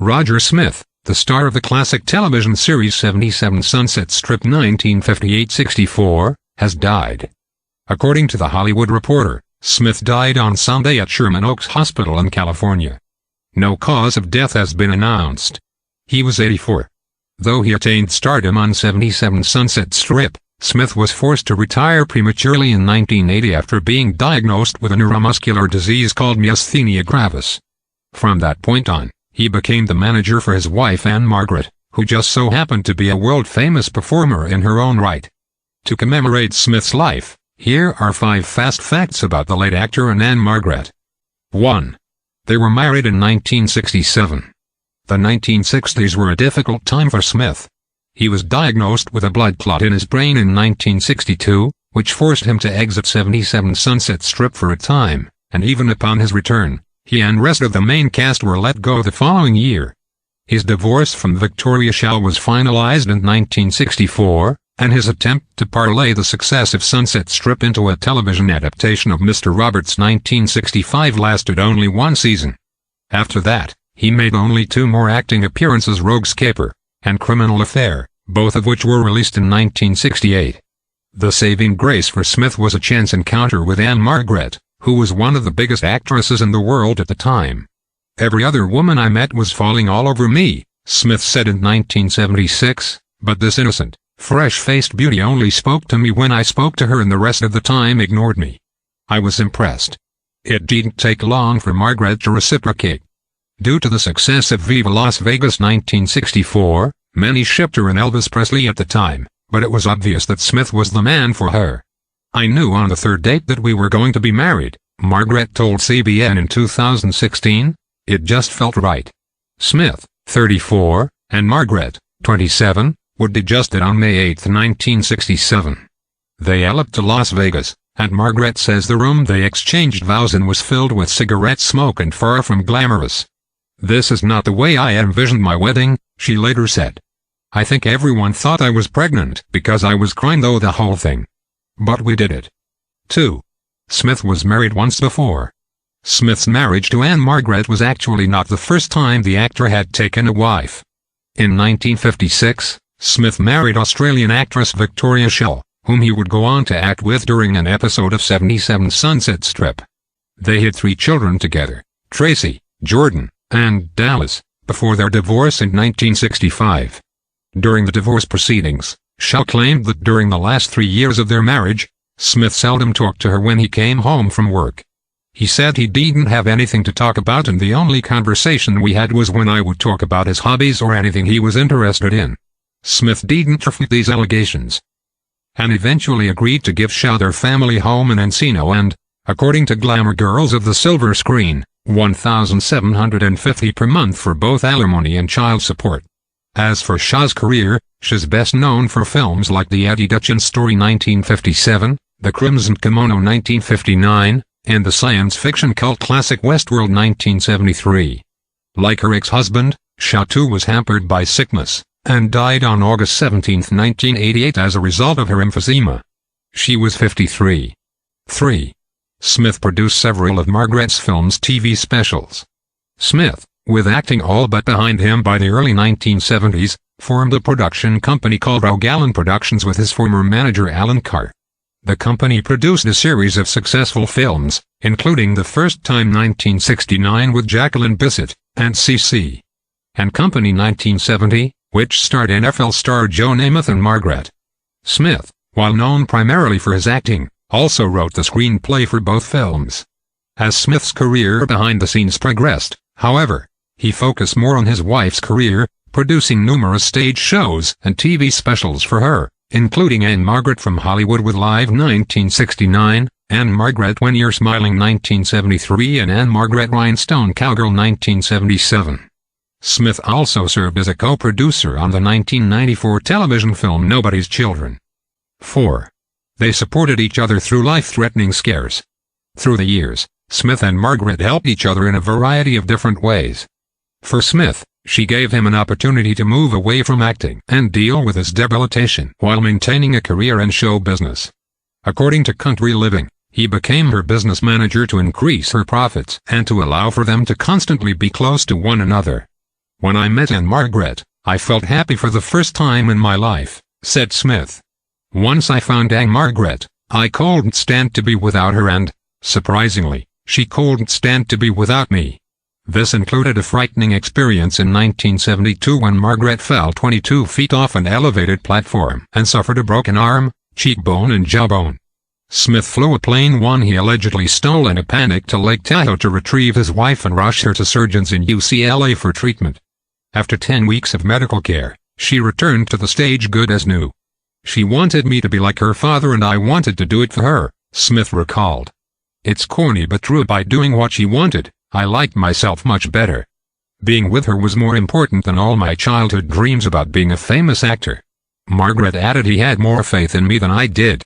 Roger Smith, the star of the classic television series 77 Sunset Strip 1958-64, has died. According to The Hollywood Reporter, Smith died on Sunday at Sherman Oaks Hospital in California. No cause of death has been announced. He was 84. Though he attained stardom on 77 Sunset Strip, Smith was forced to retire prematurely in 1980 after being diagnosed with a neuromuscular disease called myasthenia gravis. From that point on, he became the manager for his wife Ann-Margret, who just so happened to be a world-famous performer in her own right. To commemorate Smith's life, here are 5 fast facts about the late actor and Ann-Margret. 1. They were married in 1967. The 1960s were a difficult time for Smith. He was diagnosed with a blood clot in his brain in 1962, which forced him to exit 77 Sunset Strip for a time, and even upon his return, he and rest of the main cast were let go the following year. His divorce from Victoria Shaw was finalized in 1964, and his attempt to parlay the success of Sunset Strip into a television adaptation of Mr. Roberts' 1965 lasted only 1 season. After that, he made only 2 more acting appearances: Rogue's Caper and Criminal Affair, both of which were released in 1968. The saving grace for Smith was a chance encounter with Ann-Margret, who was one of the biggest actresses in the world at the time. "Every other woman I met was falling all over me," Smith said in 1976, "but this innocent, fresh-faced beauty only spoke to me when I spoke to her and the rest of the time ignored me. I was impressed." It didn't take long for Margret to reciprocate. Due to the success of Viva Las Vegas 1964, many shipped her and Elvis Presley at the time, but it was obvious that Smith was the man for her. "I knew on the 3rd date that we were going to be married," Margret told CBN in 2016. "It just felt right." Smith, 34, and Margret, 27, would be adjusted on May 8, 1967. They eloped to Las Vegas, and Margret says the room they exchanged vows in was filled with cigarette smoke and far from glamorous. "This is not the way I envisioned my wedding," she later said. "I think everyone thought I was pregnant because I was crying though the whole thing. But we did it." 2. Smith was married once before. Smith's marriage to Ann-Margret was actually not the first time the actor had taken a wife. In 1956, Smith married Australian actress Victoria Shaw, whom he would go on to act with during an episode of 77 Sunset Strip. They had 3 children together, Tracy, Jordan, and Dallas, before their divorce in 1965. During the divorce proceedings, Shaw claimed that during the last 3 years of their marriage, Smith seldom talked to her when he came home from work. He said he didn't have anything to talk about and the only conversation we had was when I would talk about his hobbies or anything he was interested in. Smith didn't refute these allegations, and eventually agreed to give Shaw their family home in Encino and, according to Glamour Girls of the Silver Screen, $1,750 per month for both alimony and child support. As for Shaw's career, she's best known for films like The Addie Dutchin Story 1957, The Crimson Kimono 1959, and the science fiction cult classic Westworld 1973. Like her ex-husband, Shaw too was hampered by sickness, and died on August 17, 1988 as a result of her emphysema. She was 53. 3. Smith produced several of Margret's film's TV specials. Smith, with acting all but behind him by the early 1970s, formed a production company called Rogue Allen Productions with his former manager Alan Carr. The company produced a series of successful films, including The First Time 1969 with Jacqueline Bisset, and C.C. and Company 1970, which starred NFL star Joe Namath and Margret. Smith, while known primarily for his acting, also wrote the screenplay for both films. As Smith's career behind the scenes progressed, however, he focused more on his wife's career, producing numerous stage shows and TV specials for her, including Ann-Margret from Hollywood with Live 1969, Ann-Margret When You're Smiling 1973 and Ann-Margret Rhinestone Cowgirl 1977. Smith also served as a co-producer on the 1994 television film Nobody's Children. 4. They supported each other through life-threatening scares. Through the years, Smith and Margret helped each other in a variety of different ways. For Smith, she gave him an opportunity to move away from acting and deal with his debilitation while maintaining a career in show business. According to Country Living, he became her business manager to increase her profits and to allow for them to constantly be close to one another. "When I met Ann-Margret, I felt happy for the first time in my life," said Smith. "Once I found Ann-Margret, I couldn't stand to be without her and, surprisingly, she couldn't stand to be without me." This included a frightening experience in 1972 when Margaret fell 22 feet off an elevated platform and suffered a broken arm, cheekbone and jawbone. Smith flew a plane one he allegedly stole in a panic to Lake Tahoe to retrieve his wife and rush her to surgeons in UCLA for treatment. After 10 weeks of medical care, she returned to the stage good as new. "She wanted me to be like her father and I wanted to do it for her," Smith recalled. "It's corny but true. By doing what she wanted, I liked myself much better. Being with her was more important than all my childhood dreams about being a famous actor." Margaret added, "He had more faith in me than I did.